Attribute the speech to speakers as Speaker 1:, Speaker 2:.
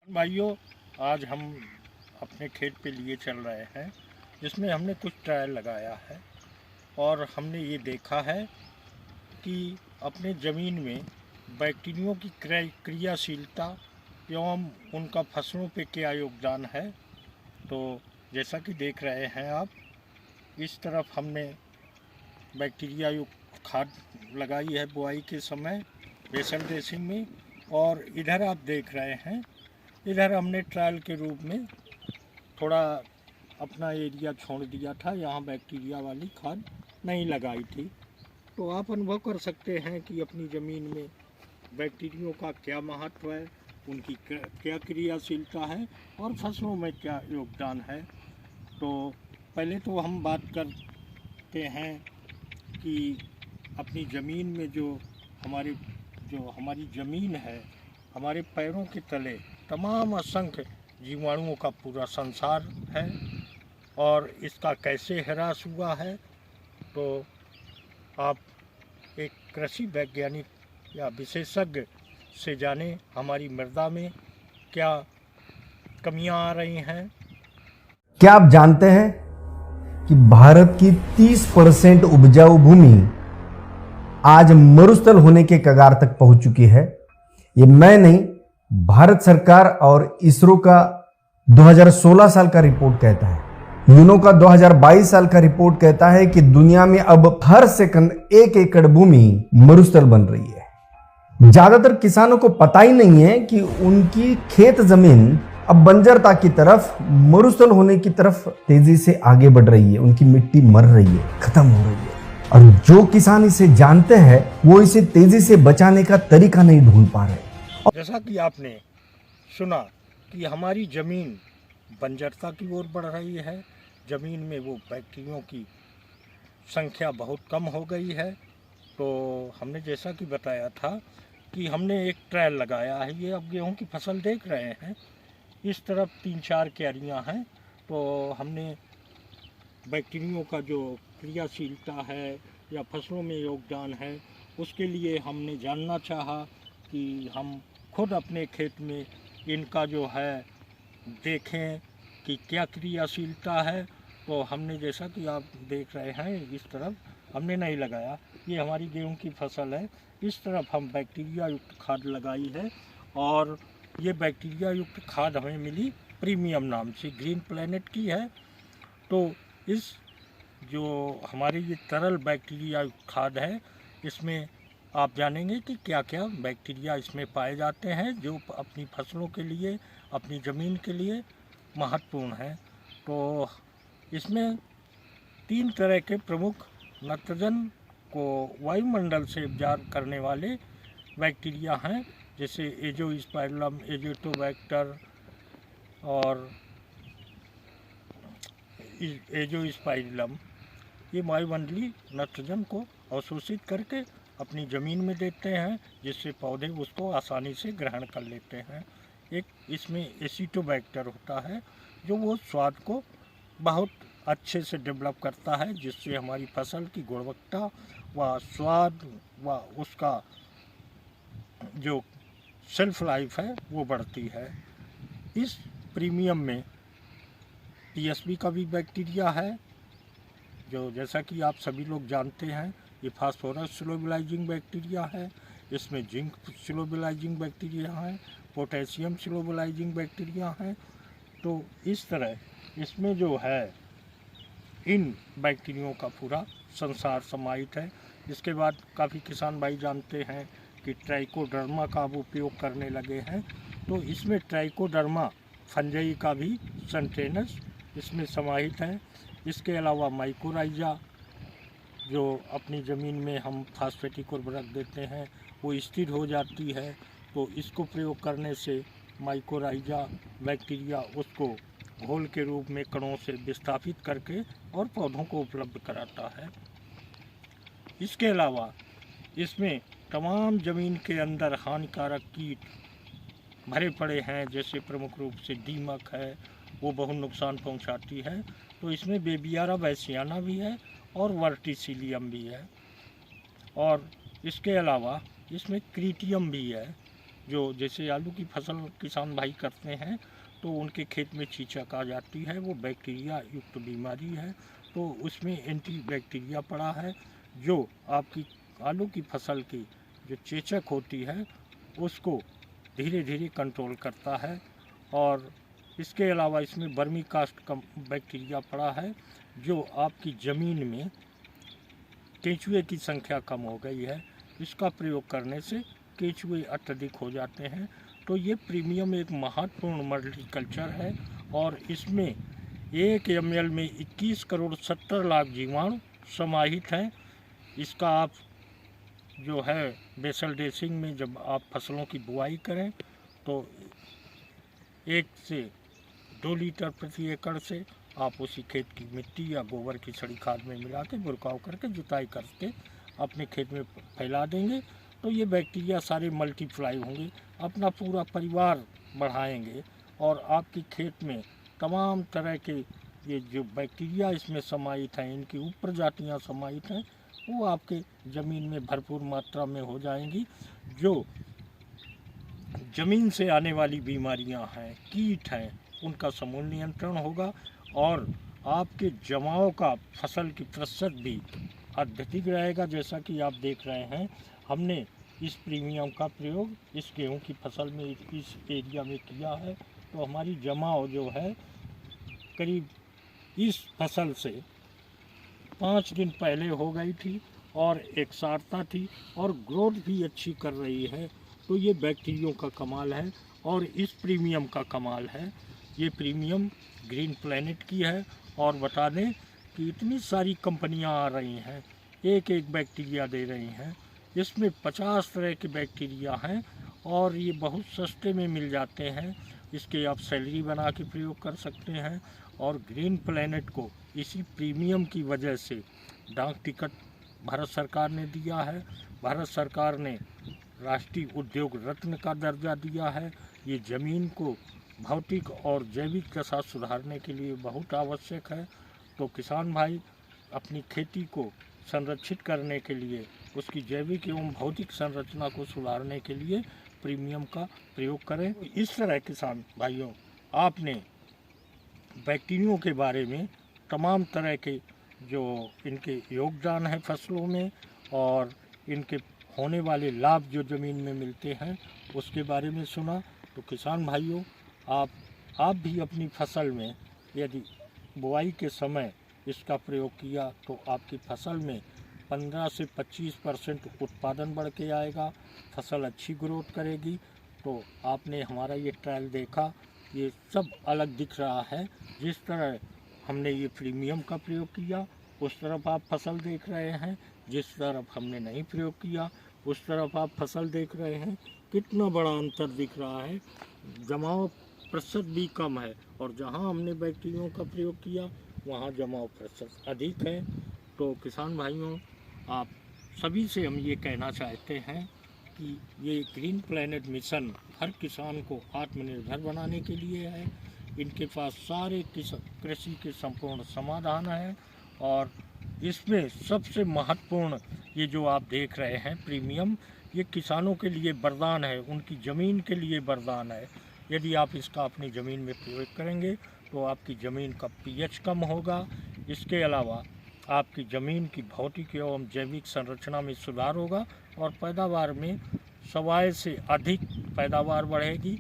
Speaker 1: भाइयों, आज हम अपने खेत पे लिए चल रहे हैं जिसमें हमने कुछ ट्रायल लगाया है और हमने ये देखा है कि अपने ज़मीन में बैक्टीरियों की क्रियाशीलता एवं उनका फसलों पे क्या योगदान है। तो जैसा कि देख रहे हैं आप, इस तरफ हमने बैक्टीरिया युक्त खाद लगाई है बुआई के समय बेसल ड्रेसिंग में, और इधर आप देख रहे हैं, इधर हमने ट्रायल के रूप में थोड़ा अपना एरिया छोड़ दिया था, यहाँ बैक्टीरिया वाली खाद नहीं लगाई थी। तो आप अनुभव कर सकते हैं कि अपनी ज़मीन में बैक्टीरियों का क्या महत्व है, उनकी क्या क्रियाशीलता है और फसलों में क्या योगदान है। तो पहले तो हम बात करते हैं कि अपनी ज़मीन में जो हमारी ज़मीन है, हमारे पैरों के तले तमाम असंख्य जीवाणुओं का पूरा संसार है और इसका कैसे ह्रास हुआ है। तो आप एक कृषि वैज्ञानिक या विशेषज्ञ से जाने हमारी मृदा में क्या कमियां आ रही हैं।
Speaker 2: क्या आप जानते हैं कि भारत की 30% उपजाऊ भूमि आज मरुस्थल होने के कगार तक पहुंच चुकी है। ये मैं नहीं, भारत सरकार और इसरो का 2016 साल का रिपोर्ट कहता है। यूनो का 2022 साल का रिपोर्ट कहता है कि दुनिया में अब हर सेकंड 1 एकड़ भूमि मरुस्थल बन रही है। ज्यादातर किसानों को पता ही नहीं है कि उनकी खेत जमीन अब बंजरता की तरफ, मरुस्थल होने की तरफ तेजी से आगे बढ़ रही है। उनकी मिट्टी मर रही है, खत्म हो रही है, और जो किसान इसे जानते हैं वो इसे तेजी से बचाने का तरीका नहीं ढूंढ पा रहे।
Speaker 1: जैसा कि आपने सुना कि हमारी ज़मीन बंजरता की ओर बढ़ रही है, ज़मीन में वो बैक्टीरियों की संख्या बहुत कम हो गई है। तो हमने जैसा कि बताया था कि हमने एक ट्रायल लगाया है। ये अब गेहूं की फसल देख रहे हैं, इस तरफ 3-4 क्यारियाँ हैं। तो हमने बैक्टीरियों का जो क्रियाशीलता है या फसलों में योगदान है, उसके लिए हमने जानना चाहा कि हम खुद अपने खेत में इनका जो है देखें कि क्या क्रियाशीलता है। तो हमने जैसा कि आप देख रहे हैं, इस तरफ हमने नहीं लगाया, ये हमारी गेहूं की फसल है। इस तरफ हम बैक्टीरिया युक्त खाद लगाई है और ये बैक्टीरिया युक्त खाद हमें मिली प्रीमियम नाम से, ग्रीन प्लेनेट की है। तो इस जो हमारी ये तरल बैक्टीरिया युक्त खाद है, इसमें आप जानेंगे कि क्या क्या बैक्टीरिया इसमें पाए जाते हैं जो अपनी फसलों के लिए, अपनी ज़मीन के लिए महत्वपूर्ण है। तो इसमें 3 तरह के प्रमुख नाइट्रोजन को वायुमंडल से एब्जॉर्ब करने वाले बैक्टीरिया हैं, जैसे एजोस्पाइरलम, एजोटोबैक्टर और एजोस्पाइरलम। ये वायुमंडलीय नाइट्रोजन को अवशोषित करके अपनी ज़मीन में देते हैं, जिससे पौधे उसको आसानी से ग्रहण कर लेते हैं। एक इसमें एसिटोबैक्टर होता है जो वो स्वाद को बहुत अच्छे से डेवलप करता है, जिससे हमारी फसल की गुणवत्ता व स्वाद व उसका जो शेल्फ लाइफ है वो बढ़ती है। इस प्रीमियम में टीएसपी का भी बैक्टीरिया है, जो जैसा कि आप सभी लोग जानते हैं ये फास्फोरस स्लोबिलाइजिंग बैक्टीरिया है। इसमें जिंक स्लोबिलाइजिंग बैक्टीरिया है, पोटेशियम स्लोबिलाइजिंग बैक्टीरिया है। तो इस तरह इसमें जो है इन बैक्टीरियों का पूरा संसार समाहित है। इसके बाद काफ़ी किसान भाई जानते हैं कि ट्राइकोडर्मा का अब उपयोग करने लगे हैं। तो इसमें ट्राइकोडर्मा फंजाई का भी सेंटेनस इसमें समाहित है। इसके अलावा माइकोराइजा, जो अपनी ज़मीन में हम फास्फेटिक उर्वरक देते हैं वो स्थिर हो जाती है। तो इसको प्रयोग करने से माइकोराइजा बैक्टीरिया उसको घोल के रूप में कणों से विस्थापित करके और पौधों को उपलब्ध कराता है। इसके अलावा इसमें तमाम ज़मीन के अंदर हानिकारक कीट भरे पड़े हैं, जैसे प्रमुख रूप से दीमक है, वो बहुत नुकसान पहुंचाती है। तो इसमें बेबियारा बैसियाना भी है और वर्टिसिलियम भी है, और इसके अलावा इसमें क्रीटियम भी है। जो जैसे आलू की फसल किसान भाई करते हैं तो उनके खेत में चीचक आ जाती है, वो बैक्टीरिया युक्त बीमारी है, तो उसमें एंटी बैक्टीरिया पड़ा है जो आपकी आलू की फसल की जो चेचक होती है उसको धीरे धीरे कंट्रोल करता है। और इसके अलावा इसमें वर्मी कास्ट का बैक्टीरिया पड़ा है जो आपकी ज़मीन में केंचुए की संख्या कम हो गई है, इसका प्रयोग करने से केंचुए अत्यधिक हो जाते हैं। तो ये प्रीमियम एक महत्वपूर्ण मल्टीकल्चर है और इसमें 1 ml में 21 करोड़ 70 लाख जीवाणु समाहित हैं। इसका आप जो है बेसल ड्रेसिंग में जब आप फसलों की बुआई करें तो 1 से 2 लीटर प्रति एकड़ से आप उसी खेत की मिट्टी या गोबर की सड़ी खाद में मिला के बुरकाव करके जुताई करके अपने खेत में फैला देंगे तो ये बैक्टीरिया सारे मल्टीप्लाई होंगे, अपना पूरा परिवार बढ़ाएंगे और आपके खेत में तमाम तरह के ये जो बैक्टीरिया इसमें समाहित हैं, इनकी उपप्रजातियाँ समाहित हैं, वो आपके ज़मीन में भरपूर मात्रा में हो जाएंगी। जो ज़मीन से आने वाली बीमारियां हैं, कीट हैं, उनका समूल नियंत्रण होगा और आपके जमाव का फसल की प्रतिशत भी अत्यधिक रहेगा। जैसा कि आप देख रहे हैं, हमने इस प्रीमियम का प्रयोग इस गेहूं की फसल में इस एरिया में किया है, तो हमारी जमाव जो है करीब इस फसल से 5 दिन पहले हो गई थी और एकसारता थी और ग्रोथ भी अच्छी कर रही है। तो ये बैक्टीरियो का कमाल है और इस प्रीमियम का कमाल है। ये प्रीमियम ग्रीन प्लैनेट की है और बता दें कि इतनी सारी कंपनियां आ रही हैं, एक एक बैक्टीरिया दे रही हैं। इसमें 50 तरह के बैक्टीरिया हैं और ये बहुत सस्ते में मिल जाते हैं। इसके आप सैलरी बना के प्रयोग कर सकते हैं और ग्रीन प्लैनेट को इसी प्रीमियम की वजह से डाक टिकट भारत सरकार ने दिया है। भारत सरकार ने राष्ट्रीय उद्योग रत्न का दर्जा दिया है। ये ज़मीन को भौतिक और जैविक के साथ सुधारने के लिए बहुत आवश्यक है। तो किसान भाई अपनी खेती को संरक्षित करने के लिए, उसकी जैविक एवं भौतिक संरचना को सुधारने के लिए प्रीमियम का प्रयोग करें। इस तरह किसान भाइयों, आपने बैक्टीरियो के बारे में तमाम तरह के जो इनके योगदान है फसलों में और इनके होने वाले लाभ जो ज़मीन में मिलते हैं उसके बारे में सुना। तो किसान भाइयों, आप भी अपनी फसल में यदि बुआई के समय इसका प्रयोग किया तो आपकी फसल में 15 से 25% उत्पादन बढ़ के आएगा, फसल अच्छी ग्रोथ करेगी। तो आपने हमारा ये ट्रायल देखा, ये सब अलग दिख रहा है। जिस तरह हमने ये प्रीमियम का प्रयोग किया उस तरफ आप फसल देख रहे हैं, जिस तरफ हमने नहीं प्रयोग किया उस तरफ आप फसल देख रहे हैं। कितना बड़ा अंतर दिख रहा है, जमाव प्रतिशत भी कम है और जहां हमने बैक्टीरियो का प्रयोग किया वहां जमाव प्रतिशत अधिक है। तो किसान भाइयों, आप सभी से हम ये कहना चाहते हैं कि ये ग्रीन प्लैनेट मिशन हर किसान को आत्मनिर्भर बनाने के लिए है। इनके पास सारे कृषि के संपूर्ण समाधान हैं और इसमें सबसे महत्वपूर्ण ये जो आप देख रहे हैं प्रीमियम, ये किसानों के लिए वरदान है, उनकी ज़मीन के लिए वरदान है। यदि आप इसका अपनी ज़मीन में प्रयोग करेंगे तो आपकी ज़मीन का पीएच कम होगा। इसके अलावा आपकी ज़मीन की भौतिक एवं जैविक संरचना में सुधार होगा और पैदावार में 1/4 से अधिक पैदावार बढ़ेगी।